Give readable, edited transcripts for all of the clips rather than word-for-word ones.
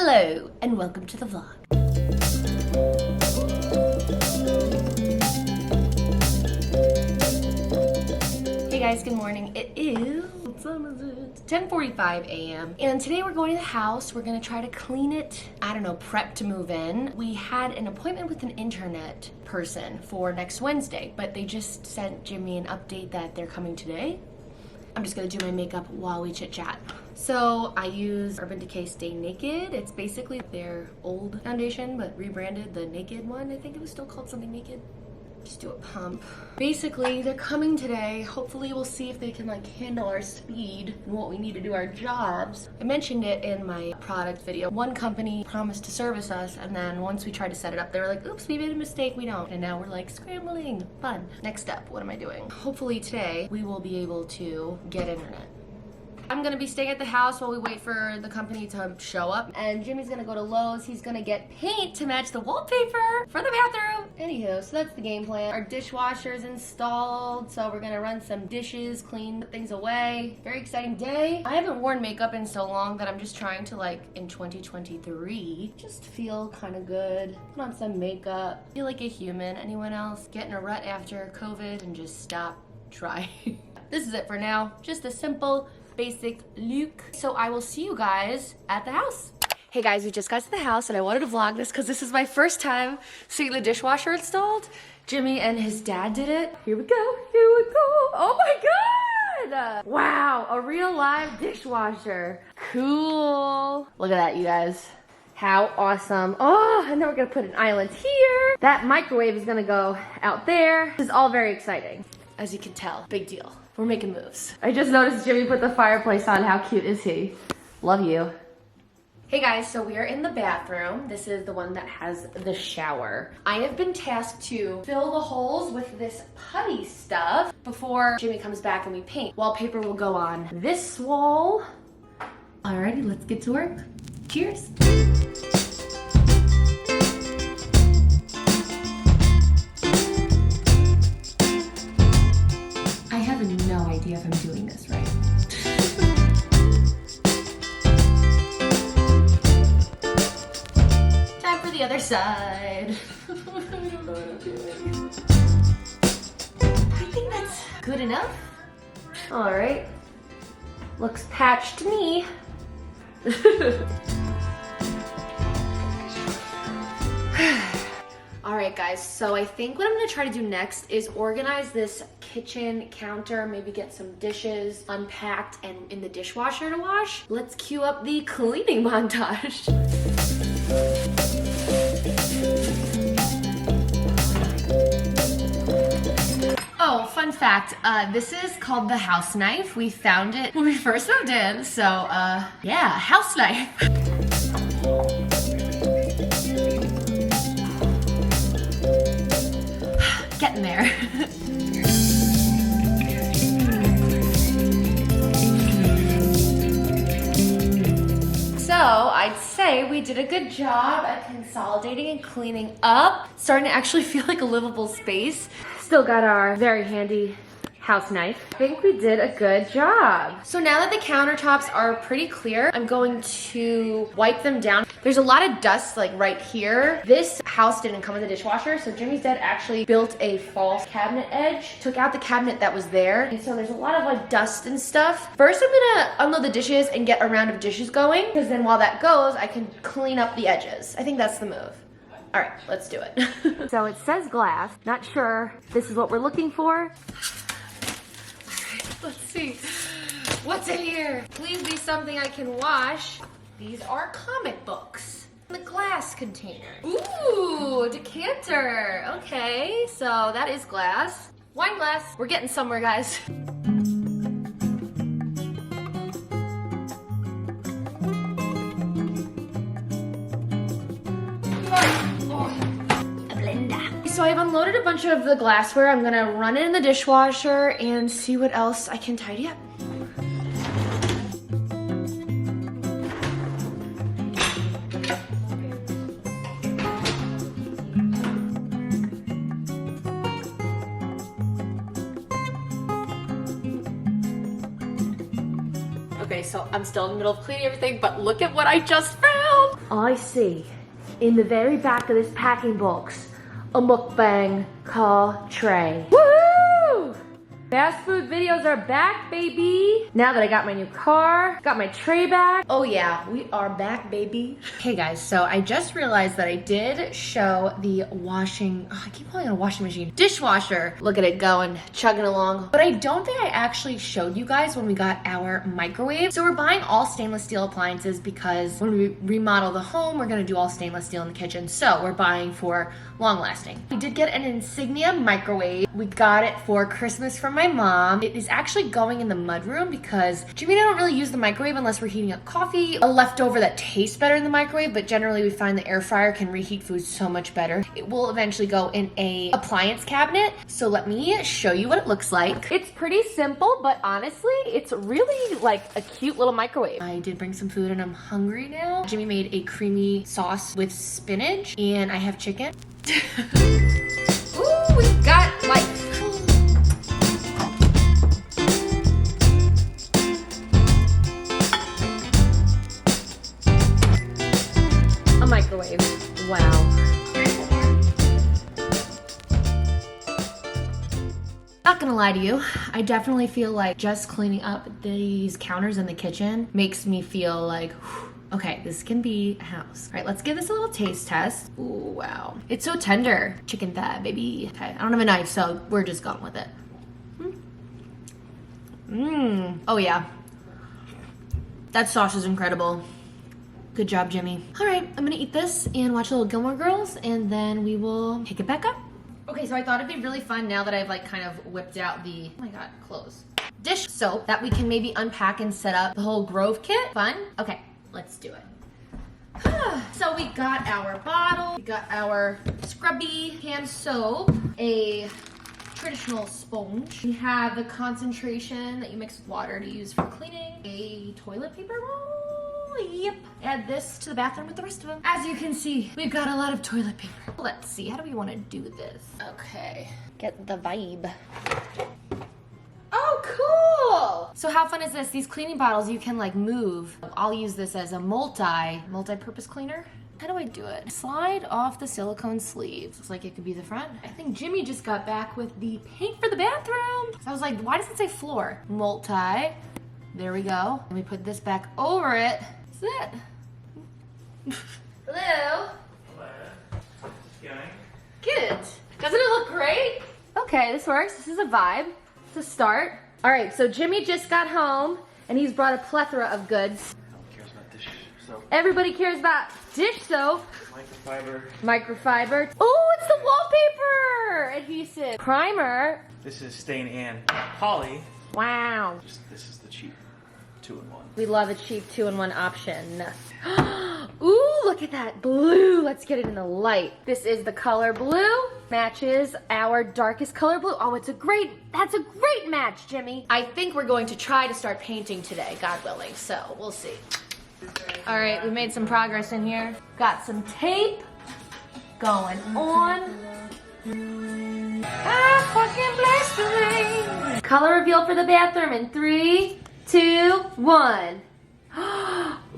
Hello and welcome to the vlog. Hey guys, good morning. It is, what time is it? 10:45 a.m. and today we're going to the house. We're gonna try to clean it, I don't know, prep to move in. We had an appointment with an internet person for next Wednesday, but they just sent Jimmy an update that they're coming today. I'm just gonna do my makeup while we chit chat. So I use Urban Decay Stay Naked. It's basically their old foundation, but rebranded, the Naked one. I think it was still called something Naked. Just do a pump. Basically, they're coming today. Hopefully we'll see if they can like handle our speed and what we need to do our jobs. I mentioned it in my product video. One company promised to service us, and then once we tried to set it up, they were like, oops, we made a mistake, we don't. And now we're like scrambling. Fun. Next step, what am I doing? Hopefully today we will be able to get internet. I'm gonna be staying at the house while we wait for the company to show up. And Jimmy's gonna go to Lowe's. He's gonna get paint to match the wallpaper for the bathroom. Anywho, so that's the game plan. Our dishwasher's installed, so we're gonna run some dishes, clean things away. Very exciting day. I haven't worn makeup in so long that I'm just trying to, like, in 2023, just feel kind of good. Put on some makeup, feel like a human. Anyone else get in a rut after COVID and just stop trying? This is it for now. Just a simple, basic look. So I will see you guys at the house. Hey guys, we just got to the house and I wanted to vlog this because this is my first time seeing the dishwasher installed. Jimmy and his dad did it. Here we go, here we go. Oh my God! Wow, a real live dishwasher. Cool. Look at that, you guys. How awesome. Oh, and then we're gonna put an island here. That microwave is gonna go out there. This is all very exciting. As you can tell, big deal. We're making moves. I just noticed Jimmy put the fireplace on. How cute is he? Love you. Hey guys, so we are in the bathroom. This is the one that has the shower. I have been tasked to fill the holes with this putty stuff before Jimmy comes back and we paint. Wallpaper will go on this wall. Alrighty, let's get to work. Cheers. I have no idea if I'm doing this right. Time for the other side. I don't know what I'm doing. I think that's good enough. All right. Looks patched to me. Alright guys, so I think what I'm gonna try to do next is organize this kitchen counter, maybe get some dishes unpacked and in the dishwasher to wash. Let's cue up the cleaning montage. Oh, fun fact, this is called the house knife. We found it when we first moved in, so yeah, house knife. Getting there. So I'd say we did a good job at consolidating and cleaning up. Starting to actually feel like a livable space. Still got our very handy house knife. I think we did a good job. So now that the countertops are pretty clear, I'm going to wipe them down. There's a lot of dust like right here. This house didn't come with a dishwasher, so Jimmy's dad actually built a false cabinet edge, took out the cabinet that was there, and so there's a lot of like dust and stuff. First, I'm gonna unload the dishes and get a round of dishes going, because then while that goes, I can clean up the edges. I think that's the move. All right, let's do it. So it says glass. Not sure this is what we're looking for. Let's see. What's in here? Please be something I can wash. These are comic books. The glass container. Ooh, a decanter. Okay, so that is glass. Wine glass. We're getting somewhere, guys. So I've unloaded a bunch of the glassware. I'm gonna run it in the dishwasher and see what else I can tidy up. Okay, so I'm still in the middle of cleaning everything, but look at what I just found. I see in the very back of this packing box a mukbang car tray. Woo! Fast food videos are back, baby. Now that I got my new car, got my tray back. Oh yeah, we are back, baby. Hey guys, so I just realized that I did show the I keep calling it a washing machine, dishwasher. Look at it going, chugging along. But I don't think I actually showed you guys when we got our microwave. So we're buying all stainless steel appliances because when we remodel the home, we're gonna do all stainless steel in the kitchen. So we're buying for long lasting. We did get an Insignia microwave. We got it for Christmas from my mom. It is actually going in the mudroom because Jimmy and I don't really use the microwave unless we're heating up coffee, a leftover that tastes better in the microwave, but generally we find the air fryer can reheat food so much better. It will eventually go in a appliance cabinet. So let me show you what it looks like. It's pretty simple, but honestly, it's really like a cute little microwave. I did bring some food and I'm hungry now. Jimmy made a creamy sauce with spinach and I have chicken. Ooh, we've got like a microwave. Wow. Not gonna lie to you, I definitely feel like just cleaning up these counters in the kitchen makes me feel like, okay, this can be a house. All right, let's give this a little taste test. Ooh, wow. It's so tender. Chicken thigh, baby. Okay, I don't have a knife, so we're just going with it. Oh yeah. That sauce is incredible. Good job, Jimmy. All right, I'm gonna eat this and watch a little Gilmore Girls, and then we will pick it back up. Okay, so I thought it'd be really fun now that I've like kind of whipped out the, oh my God, clothes. Dish soap that we can maybe unpack and set up the whole Grove kit. Fun? Okay. Let's do it. So we got our bottle, we got our scrubby hand soap, a traditional sponge. We have the concentration that you mix with water to use for cleaning, a toilet paper roll. Yep. Add this to the bathroom with the rest of them. As you can see, we've got a lot of toilet paper. Let's see, how do we want to do this? Okay, get the vibe. Oh, cool! So how fun is this? These cleaning bottles you can like move. I'll use this as a multi-purpose cleaner. How do I do it? Slide off the silicone sleeves. Looks like it could be the front. I think Jimmy just got back with the paint for the bathroom. So I was like, why does it say floor? Multi. There we go. And we put this back over it. That's it. Hello? Hello. How's it going? Good. Doesn't it look great? Okay, this works. This is a vibe. To start. All right, so Jimmy just got home and he's brought a plethora of goods. No one cares about dish soap. Everybody cares about dish soap. Microfiber. Oh, it's the wallpaper adhesive. Primer. This is Stain and Poly. Wow. This is the cheap 2-in-1. We love a cheap 2-in-1 option. Ooh, look at that blue. Let's get it in the light. This is the color blue. Matches our darkest color blue. Oh, that's a great match, Jimmy. I think we're going to try to start painting today, God willing, so we'll see. All right, we made some progress in here. Got some tape going on. Fucking blessing. Color reveal for the bathroom in 3, 2, 1.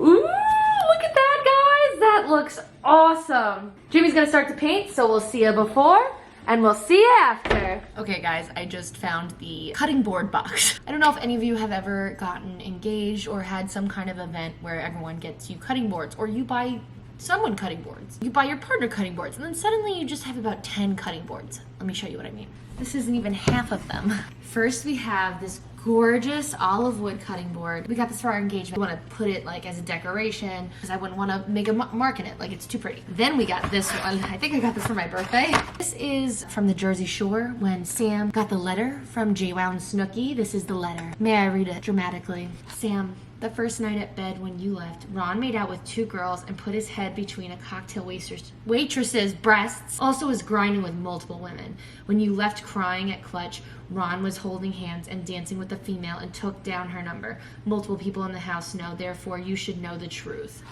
Ooh, look at that, guys. That looks awesome. Jimmy's gonna start to paint, so we'll see you before and we'll see you after. Okay, guys, I just found the cutting board box. I don't know if any of you have ever gotten engaged or had some kind of event where everyone gets you cutting boards, or you buy someone cutting boards. You buy your partner cutting boards, and then suddenly you just have about 10 cutting boards. Let me show you what I mean. This isn't even half of them. First, we have this gorgeous olive wood cutting board. We got this for our engagement. We want to put it like as a decoration because I wouldn't want to make a mark in it, like it's too pretty. Then we got this one. I think I got this for my birthday. This is from the Jersey Shore when Sam got the letter from JWoww and Snooki. This is the letter. May I read it dramatically? Sam, the first night at bed when you left, Ron made out with 2 girls and put his head between a cocktail waitress's breasts. Also was grinding with multiple women. When you left crying at Clutch, Ron was holding hands and dancing with a female and took down her number. Multiple people in the house know, therefore you should know the truth.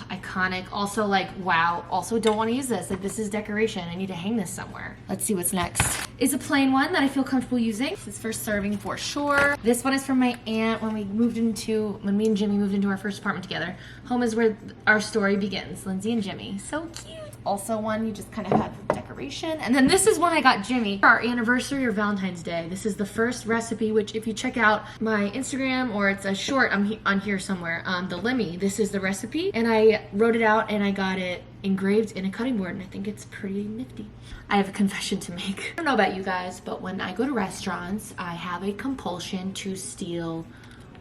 Iconic. Also like, wow. Also don't want to use this. Like, this is decoration. I need to hang this somewhere. Let's see what's next. is a plain one that I feel comfortable using. This is for serving for sure. This one is from my aunt when me and Jimmy moved into our first apartment together. Home is where our story begins. Lyndsay and Jimmy. So cute. Also one you just kind of have decoration. And then this is one I got Jimmy for our anniversary or Valentine's Day. This is the first recipe, which if you check out my Instagram or it's a short on here somewhere, the Lemmy, this is the recipe. And I wrote it out and I got it engraved in a cutting board and I think it's pretty nifty. I have a confession to make. I don't know about you guys, but when I go to restaurants, I have a compulsion to steal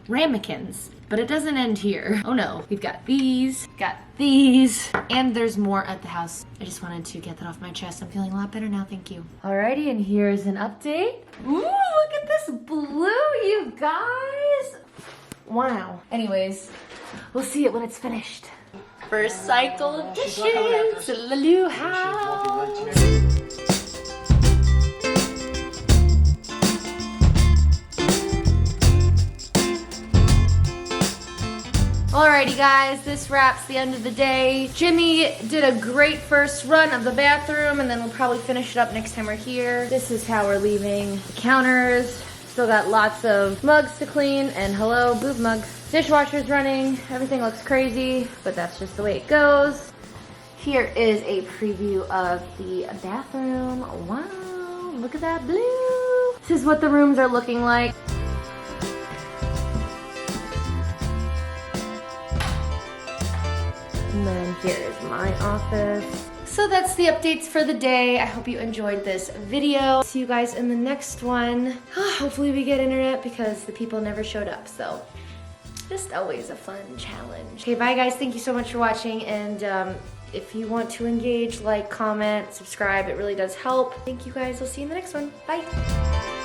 ramekins. But it doesn't end here. Oh no, we've got these, and there's more at the house. I just wanted to get that off my chest. I'm feeling a lot better now, thank you. Alrighty, and here's an update. Ooh, look at this blue, you guys. Wow. Anyways, we'll see it when it's finished. First cycle of dishes to the new house. Alrighty guys, this wraps the end of the day. Jimmy did a great first run of the bathroom and then we'll probably finish it up next time we're here. This is how we're leaving the counters. Still got lots of mugs to clean and hello, boob mugs. Dishwasher's running, everything looks crazy, but that's just the way it goes. Here is a preview of the bathroom. Wow, look at that blue. This is what the rooms are looking like. And then here is my office. So that's the updates for the day. I hope you enjoyed this video. See you guys in the next one. Hopefully we get internet because the people never showed up, so just always a fun challenge. Okay, bye guys. Thank you so much for watching, and if you want to engage, like, comment, subscribe, it really does help. Thank you guys. I'll see you in the next one. Bye.